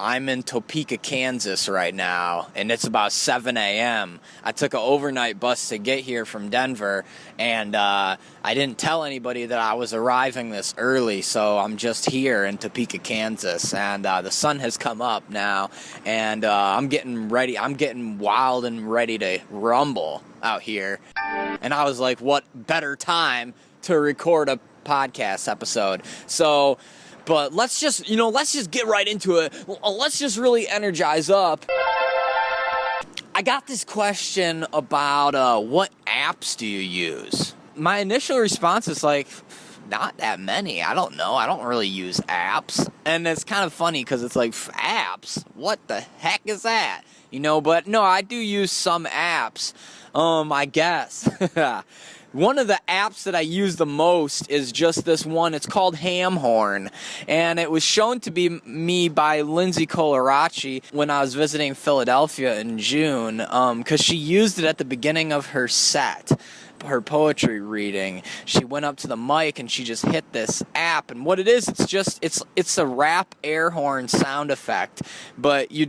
I'm in Topeka, Kansas right now, and it's about 7 a.m. I took an overnight bus to get here from Denver, and I didn't tell anybody that I was arriving this early, so I'm just here in Topeka, Kansas, and the sun has come up now, and I'm getting ready. I'm getting wild and ready to rumble out here, and I was like, what better time to record a podcast episode? So... But let's just get right into it. Let's just really energize up. I got this question about what apps do you use? My initial response is like, not that many. I don't know. I don't really use apps. And it's kind of funny because it's like, apps? What the heck is that? But no, I do use some apps, I guess. One of the apps that I use the most is just this one. It's called Hamhorn, and it was shown to be me by Lindsay Colarachi when I was visiting Philadelphia in June, because she used it at the beginning of her set, her poetry reading. She went up to the mic and she just hit this app, and what it is, it's a rap air horn sound effect, but you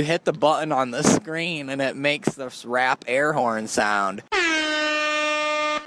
hit the button on the screen and it makes this rap air horn sound.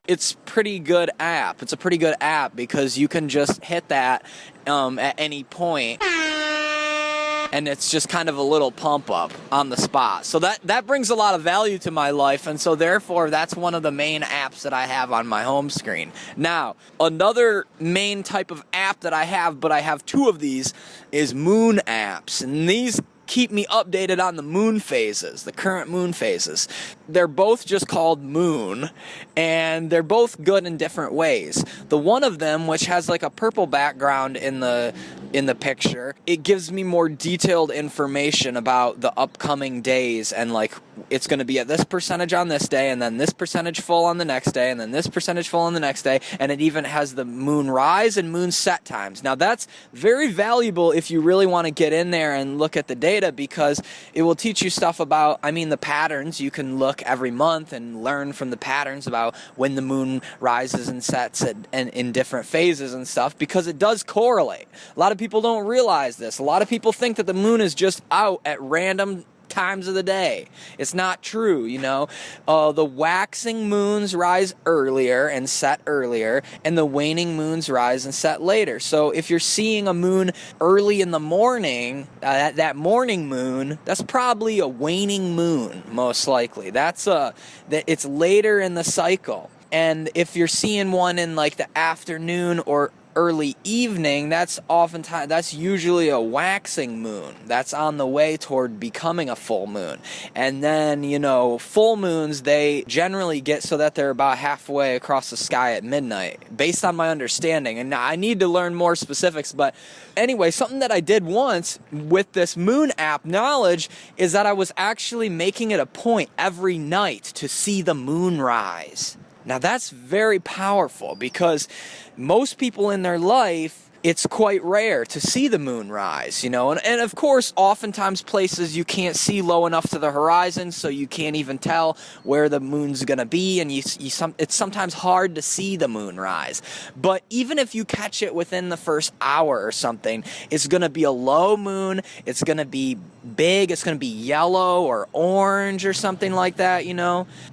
It's a pretty good app. It's a pretty good app because you can just hit that at any point, and it's just kind of a little pump up on the spot. So that brings a lot of value to my life, and so therefore that's one of the main apps that I have on my home screen. Now, another main type of app that I have, but I have two of these, is moon apps, and these keep me updated on the moon phases, the current moon phases. They're both just called Moon, and they're both good in different ways. The one of them, which has like a purple background in the picture, it gives me more detailed information about the upcoming days, and like it's going to be at this percentage on this day, and then this percentage full on the next day, and then this percentage full on the next day, and it even has the moon rise and moon set times. Now that's very valuable if you really want to get in there and look at the data, because it will teach you stuff about, the patterns. You can look every month and learn from the patterns about when the moon rises and sets in different phases and stuff, because it does correlate. A lot of people don't realize this. A lot of people think that the moon is just out at random times of the day. It's not true, The waxing moons rise earlier and set earlier, and the waning moons rise and set later. So if you're seeing a moon early in the morning, that morning moon, that's probably a waning moon, most likely. It's later in the cycle. And if you're seeing one in like the afternoon or early evening, that's usually a waxing moon. That's on the way toward becoming a full moon. And then, full moons, they generally get so that they're about halfway across the sky at midnight, based on my understanding. And I need to learn more specifics, but anyway, something that I did once with this moon app knowledge is that I was actually making it a point every night to see the moon rise. Now that's very powerful, because most people in their life, it's quite rare to see the moon rise, and of course, oftentimes places you can't see low enough to the horizon, so you can't even tell where the moon's gonna be, and it's sometimes hard to see the moon rise. But even if you catch it within the first hour or something, it's gonna be a low moon, it's gonna be big, it's gonna be yellow or orange or something like that,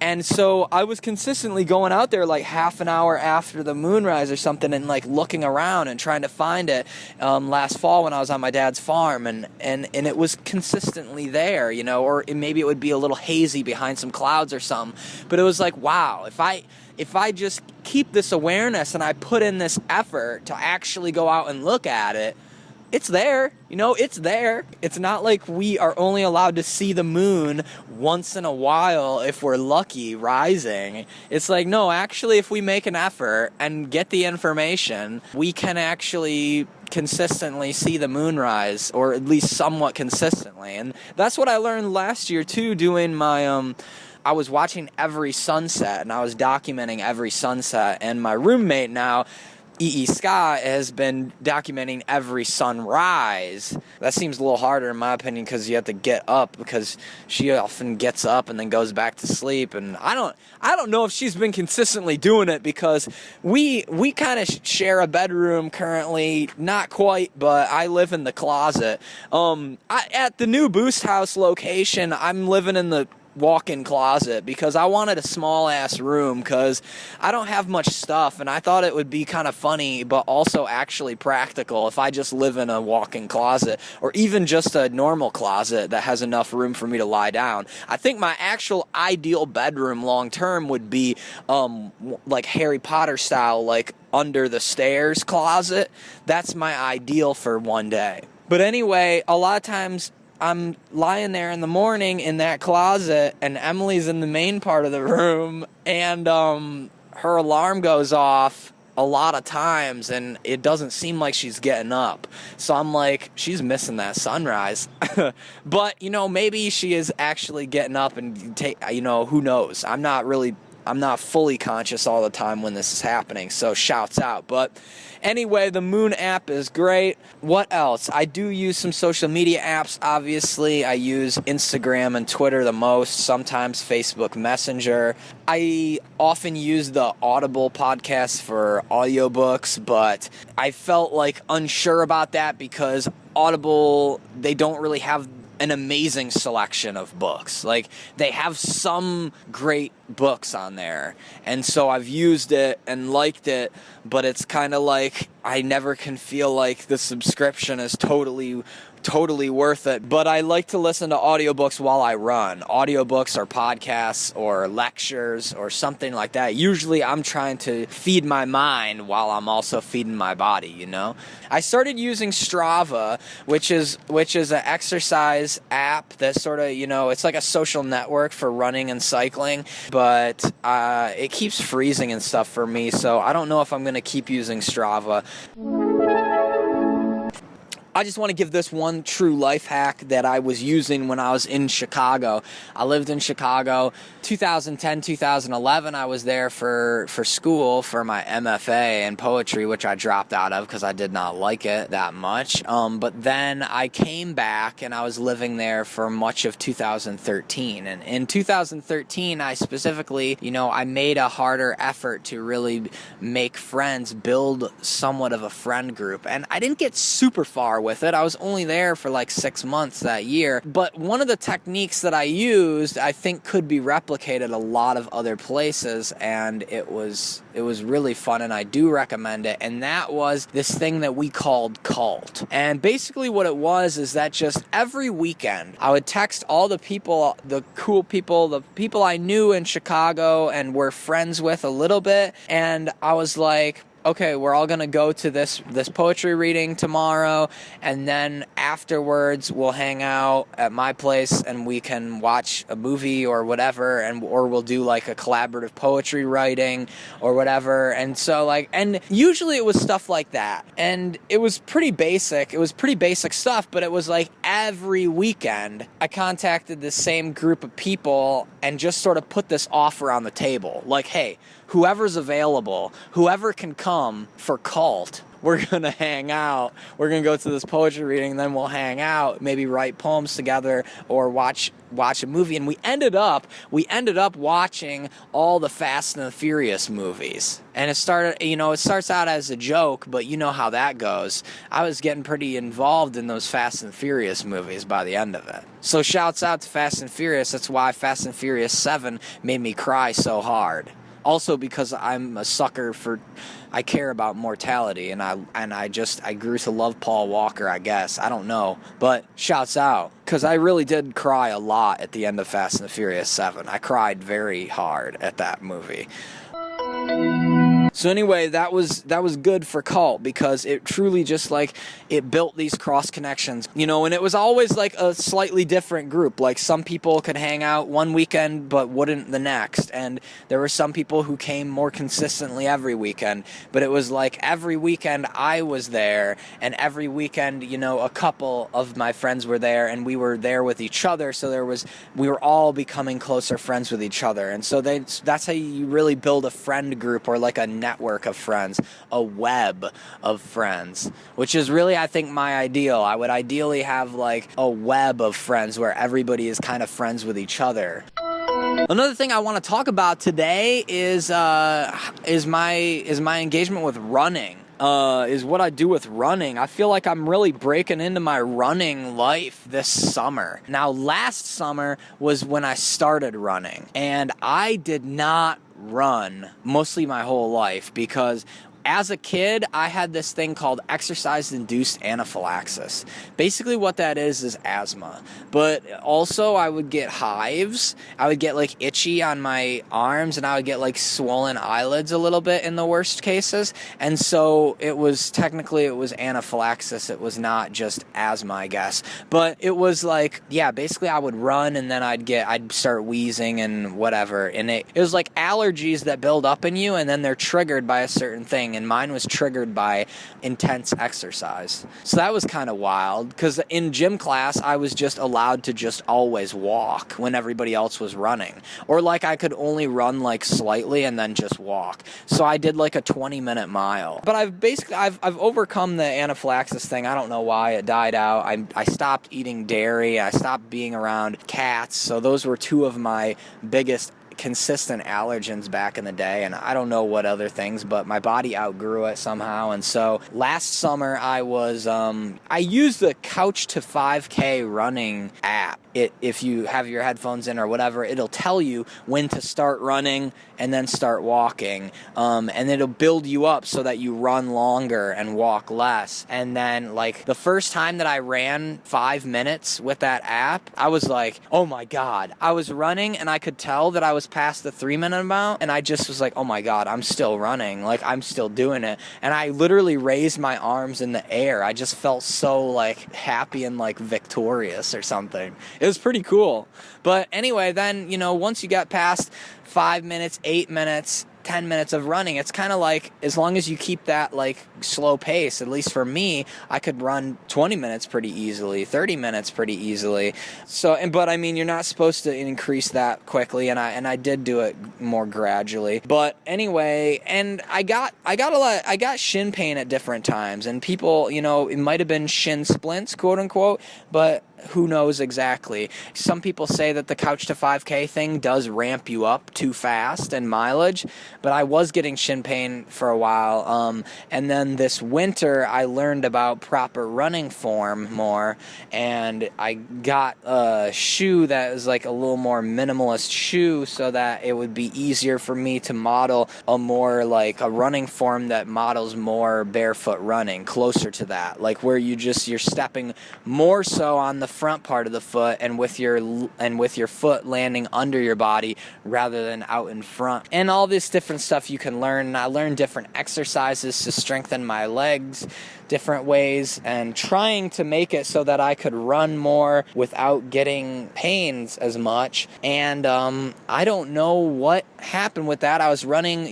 And so I was consistently going out there like half an hour after the moonrise or something, and like looking around and trying to find it last fall when I was on my dad's farm, and it was consistently there, or maybe it would be a little hazy behind some clouds or something, but it was like, wow, if I just keep this awareness and I put in this effort to actually go out and look at it, it's there, it's there. It's not like we are only allowed to see the moon once in a while if we're lucky rising. It's like, no, actually, if we make an effort and get the information, we can actually consistently see the moon rise, or at least somewhat consistently. And that's what I learned last year too, doing my I was watching every sunset, and I was documenting every sunset, and my roommate now, E.E. Scott has been documenting every sunrise. That seems a little harder in my opinion because you have to get up, because she often gets up and then goes back to sleep. And I don't know if she's been consistently doing it, because we kind of share a bedroom currently. Not quite, but I live in the closet. At the new Boost House location, I'm living in the walk-in closet because I wanted a small ass room, because I don't have much stuff, and I thought it would be kind of funny but also actually practical if I just live in a walk-in closet, or even just a normal closet that has enough room for me to lie down. I think my actual ideal bedroom long term would be like Harry Potter style, like under the stairs closet. That's my ideal for one day. But anyway, a lot of times I'm lying there in the morning in that closet, and Emily's in the main part of the room, and her alarm goes off a lot of times, and it doesn't seem like she's getting up. So I'm like, she's missing that sunrise. But, maybe she is actually getting up, and who knows? I'm not fully conscious all the time when this is happening, so shouts out. But anyway, the Moon app is great. What else? I do use some social media apps, obviously. I use Instagram and Twitter the most, sometimes Facebook Messenger. I often use the Audible podcast for audiobooks, but I felt like unsure about that because Audible, they don't really have an amazing selection of books. Like, they have some great books on there, and so I've used it and liked it, but it's kind of like I never can feel like the subscription is totally worth it. But I like to listen to audiobooks while I run. Audiobooks or podcasts or lectures or something like that. Usually I'm trying to feed my mind while I'm also feeding my body, I started using Strava, which is an exercise app that sort of, it's like a social network for running and cycling, but it keeps freezing and stuff for me, so I don't know if I'm going to keep using Strava. I just want to give this one true life hack that I was using when I was in Chicago. I lived in Chicago 2010, 2011. I was there for school for my MFA in poetry, which I dropped out of because I did not like it that much. But then I came back and I was living there for much of 2013. And in 2013, I specifically, I made a harder effort to really make friends, build somewhat of a friend group. And I didn't get super far with it. I was only there for like 6 months that year. But one of the techniques that I used, I think could be replicated a lot of other places, and it was really fun, and I do recommend it. And that was this thing that we called Cult. And basically what it was is that just every weekend I would text all the people, the cool people, the people I knew in Chicago and were friends with a little bit, and I was like, okay, we're all going to go to this poetry reading tomorrow, and then afterwards we'll hang out at my place and we can watch a movie or whatever, or we'll do like a collaborative poetry writing or whatever. And so and usually it was stuff like that. And it was pretty basic. It was pretty basic stuff, but it was like every weekend I contacted the same group of people and just sort of put this offer on the table. Like, hey, whoever's available, whoever can come for Cult, we're going to hang out. We're going to go to this poetry reading, then we'll hang out, maybe write poems together or watch a movie. And we ended up watching all the Fast and the Furious movies. And it starts out as a joke, but you know how that goes. I was getting pretty involved in those Fast and Furious movies by the end of it. So shouts out to Fast and Furious. That's why Fast and Furious 7 made me cry so hard. Also because I'm a sucker for, I care about mortality, and I grew to love Paul Walker, I guess. I don't know. But shouts out, because I really did cry a lot at the end of Fast and the Furious 7. I cried very hard at that movie. So anyway, that was good for Cult, because it truly just it built these cross connections, and it was always like a slightly different group. Like, some people could hang out one weekend but wouldn't the next, and there were some people who came more consistently every weekend. But it was like every weekend I was there, and every weekend, a couple of my friends were there, and we were there with each other. So we were all becoming closer friends with each other, and so that's how you really build a friend group, or like a network of friends, a web of friends, which is really, I think, my ideal. I would ideally have like a web of friends where everybody is kind of friends with each other. Another thing I want to talk about today is my engagement with running. Is what I do with running. I feel like I'm really breaking into my running life this summer. Now, last summer was when I started running, and I did not run mostly my whole life because as a kid, I had this thing called exercise-induced anaphylaxis. Basically what that is asthma. But also I would get hives. I would get like itchy on my arms, and I would get like swollen eyelids a little bit in the worst cases. And so it was anaphylaxis. It was not just asthma, I guess. But it was like, yeah, basically I would run and then I'd start wheezing and whatever. And it was like allergies that build up in you and then they're triggered by a certain thing. And mine was triggered by intense exercise. So that was kind of wild because in gym class, I was just allowed to just always walk when everybody else was running. Or like I could only run like slightly and then just walk. So I did like a 20-minute mile. But I've overcome the anaphylaxis thing. I don't know why it died out. I stopped eating dairy. I stopped being around cats. So those were two of my biggest consistent allergens back in the day, and I don't know what other things, but my body outgrew it somehow. And so last summer I used the Couch to 5K running app. If you have your headphones in or whatever, it'll tell you when to start running and then start walking, and it'll build you up so that you run longer and walk less. And then like the first time that I ran 5 minutes with that app, I was like, oh my God, I was running and I could tell that I was past the 3-minute amount, and I just was like, oh my God, I'm still running, like I'm still doing it. And I literally raised my arms in the air. I just felt so like happy and like victorious or something. It was pretty cool. But anyway, then, once you got past 5 minutes, 8 minutes, 10 minutes of running, it's kind of like, as long as you keep that like slow pace, at least for me, I could run 20 minutes pretty easily, 30 minutes pretty easily. But I mean, you're not supposed to increase that quickly, and I did do it more gradually. But anyway, and I got shin pain at different times, and people, it might have been shin splints, quote unquote, but who knows exactly. Some people say that the Couch to 5K thing does ramp you up too fast in mileage, but I was getting shin pain for a while. And then this winter, I learned about proper running form more, and I got a shoe that was like a little more minimalist shoe so that it would be easier for me to model a more like a running form that models more barefoot running, closer to that, like where you're stepping more so on the front part of the foot and with your foot landing under your body rather than out in front. And all this different stuff you can learn. And I learned different exercises to strengthen my legs, different ways, and trying to make it so that I could run more without getting pains as much. And I don't know what happened with that. I was running,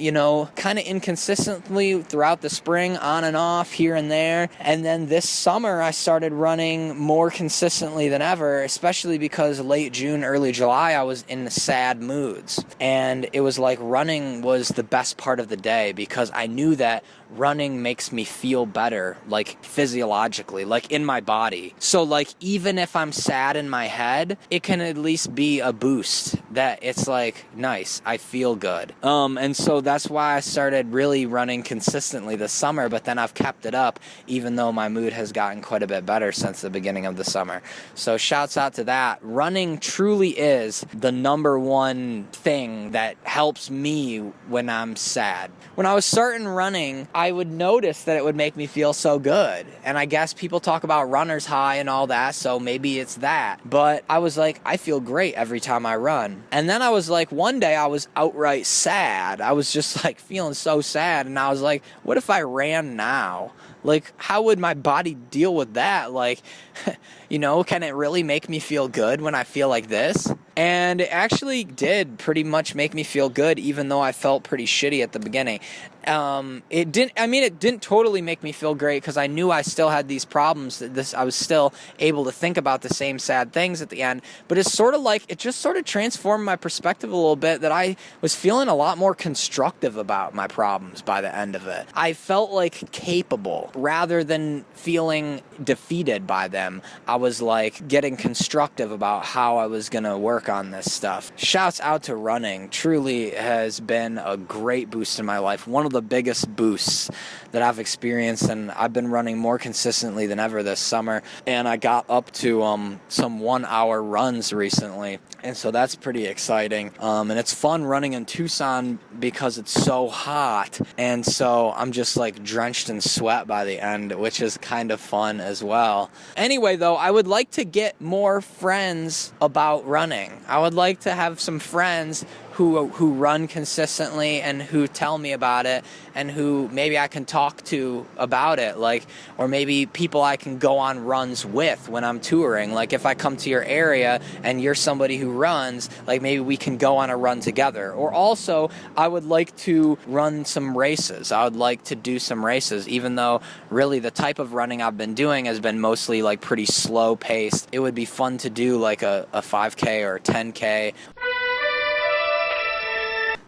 kind of inconsistently throughout the spring, on and off, here and there. And then this summer, I started running more consistently than ever, especially because late June, early July, I was in sad moods. And it was like running was the best part of the day because I knew that running makes me feel better, like physiologically, like in my body. So like even if I'm sad in my head, it can at least be a boost that it's like, nice, I feel good. And so that's why I started really running consistently this summer, but then I've kept it up even though my mood has gotten quite a bit better since the beginning of the summer. So shouts out to that. Running truly is the number one thing that helps me when I'm sad. When I was starting running, I would notice that it would make me feel so good. And I guess people talk about runner's high and all that, so maybe it's that. But I was like, I feel great every time I run. And then I was like, one day I was outright sad. I was just like feeling so sad. And I was like, what if I ran now? Like, how would my body deal with that? Like, can it really make me feel good when I feel like this? And it actually did pretty much make me feel good, even though I felt pretty shitty at the beginning. It didn't totally make me feel great, because I knew I still had these problems. I was still able to think about the same sad things at the end. But it's sort of like, it just sort of transformed my perspective a little bit, that I was feeling a lot more constructive about my problems by the end of it. I felt like capable rather than feeling defeated by them. I was like getting constructive about how I was going to work on this stuff. Shouts out to running. Truly has been a great boost in my life. One of the biggest boosts that I've experienced, and I've been running more consistently than ever this summer, and I got up to some 1 hour runs recently, and so that's pretty exciting. And it's fun running in Tucson because it's so hot, and so I'm just like drenched in sweat by the end, which is kind of fun as well. Anyway, though, I would like to get more friends about running. I would like to have some friends who run consistently and who tell me about it, and who maybe I can talk to about it, like, or maybe people I can go on runs with when I'm touring. Like, if I come to your area and you're somebody who runs, like, maybe we can go on a run together. Or also, I would like to run some races. I would like to do some races, even though really the type of running I've been doing has been mostly like pretty slow paced. It would be fun to do like a 5K or a 10K.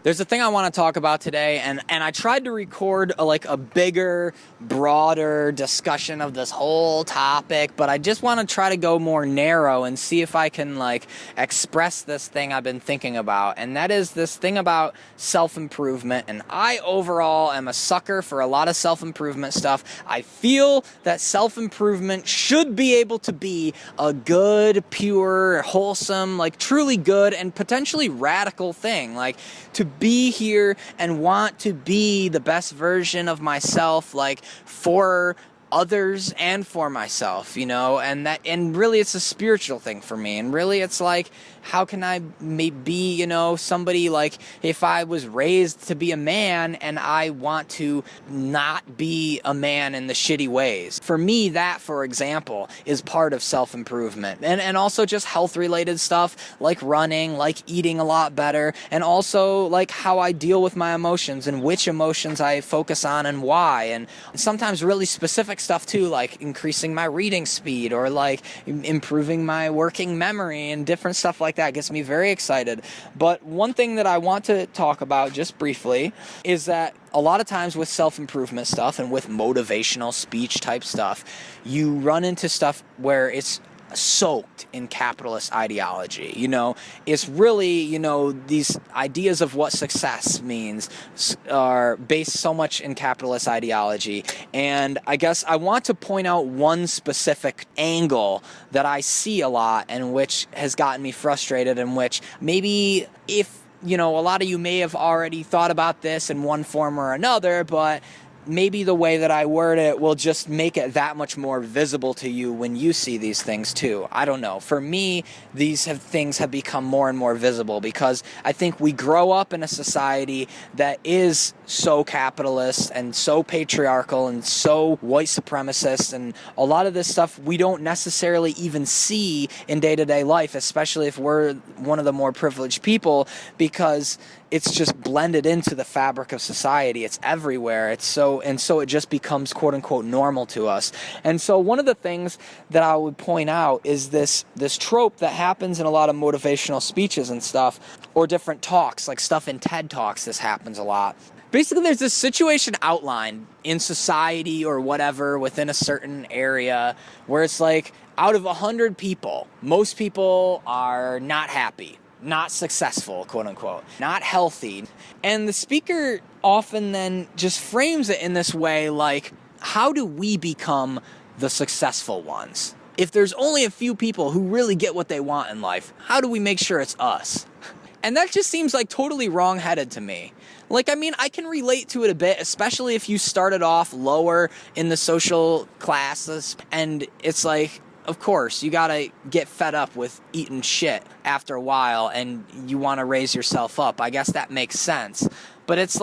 There's a thing I want to talk about today, and I tried to record a bigger, broader discussion of this whole topic, but I just want to try to go more narrow and see if I can express this thing I've been thinking about, and that is this thing about self-improvement. And I overall am a sucker for a lot of self-improvement stuff. I feel that self-improvement should be able to be a good, pure, wholesome, truly good and potentially radical thing, to be here and want to be the best version of myself, for others and for myself, and really it's a spiritual thing for me. And really it's how can I be, somebody, if I was raised to be a man and I want to not be a man in the shitty ways. For me, that, for example, is part of self-improvement. And also just health-related stuff, like running, like eating a lot better, and also how I deal with my emotions and which emotions I focus on and why. And sometimes really specific stuff too, like increasing my reading speed or improving my working memory and different stuff like that gets me very excited. But one thing that I want to talk about just briefly is that a lot of times with self-improvement stuff and with motivational speech type stuff, you run into stuff where it's soaked in capitalist ideology. It's really, these ideas of what success means are based so much in capitalist ideology. And I guess I want to point out one specific angle that I see a lot and which has gotten me frustrated, and which maybe if, a lot of you may have already thought about this in one form or another, but maybe the way that I word it will just make it that much more visible to you when you see these things too. I don't know. For me, things have become more and more visible because I think we grow up in a society that is so capitalist and so patriarchal and so white supremacist, and a lot of this stuff we don't necessarily even see in day-to-day life, especially if we're one of the more privileged people, because it's just blended into the fabric of society. It's everywhere. So it just becomes quote unquote normal to us. And so one of the things that I would point out is this trope that happens in a lot of motivational speeches and stuff, or different talks, like stuff in TED Talks. This happens a lot. Basically, there's this situation outlined in society or whatever within a certain area where it's out of 100 people, most people are not happy, not successful, quote unquote, not healthy. And the speaker often then just frames it in this way, how do we become the successful ones? If there's only a few people who really get what they want in life, how do we make sure it's us? And that just seems totally wrong-headed to me. I can relate to it a bit, especially if you started off lower in the social classes, and it's of course, you gotta get fed up with eating shit after a while and you wanna raise yourself up. I guess that makes sense. But it's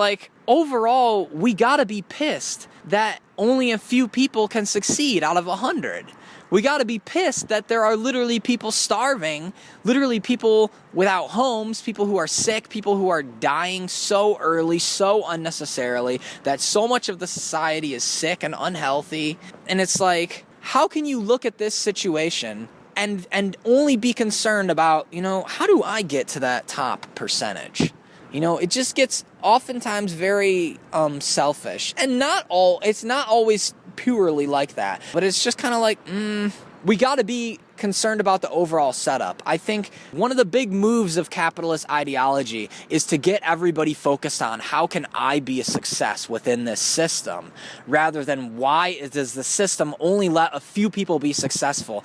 overall, we gotta be pissed that only a few people can succeed out of 100. We got to be pissed that there are literally people starving, literally people without homes, people who are sick, people who are dying so early, so unnecessarily, that so much of the society is sick and unhealthy. And it's like, how can you look at this situation and only be concerned about, how do I get to that top percentage? It just gets oftentimes very selfish. And it's not always purely like that, but it's just kind of like, we got to be concerned about the overall setup. I think one of the big moves of capitalist ideology is to get everybody focused on how can I be a success within this system, rather than why does the system only let a few people be successful.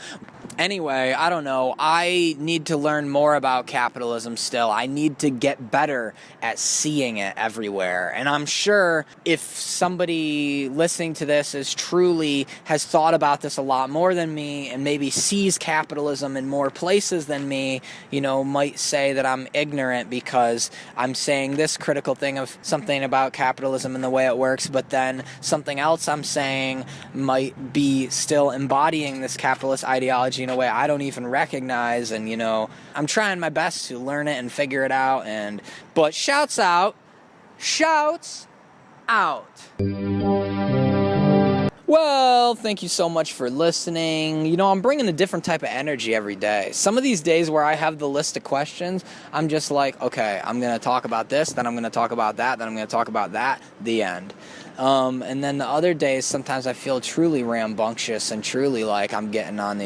Anyway, I don't know. I need to learn more about capitalism still. I need to get better at seeing it everywhere. And I'm sure if somebody listening to this has thought about this a lot more than me and maybe sees capitalism in more places than me, might say that I'm ignorant because I'm saying this critical thing of something about capitalism and the way it works, but then something else I'm saying might be still embodying this capitalist ideology in a way I don't even recognize. And I'm trying my best to learn it and figure it out. But shouts out. Well, thank you so much for listening. I'm bringing a different type of energy every day. Some of these days where I have the list of questions, I'm just like, okay, I'm going to talk about this, then I'm going to talk about that, then I'm going to talk about that, the end. And then the other days, sometimes I feel truly rambunctious and truly like I'm getting on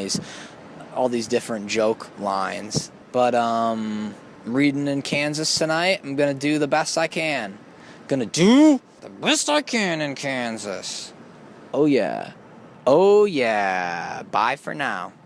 all these different joke lines. But reading in Kansas tonight, I'm going to do the best I can. Gonna do the best I can in Kansas. Oh yeah. Bye for now.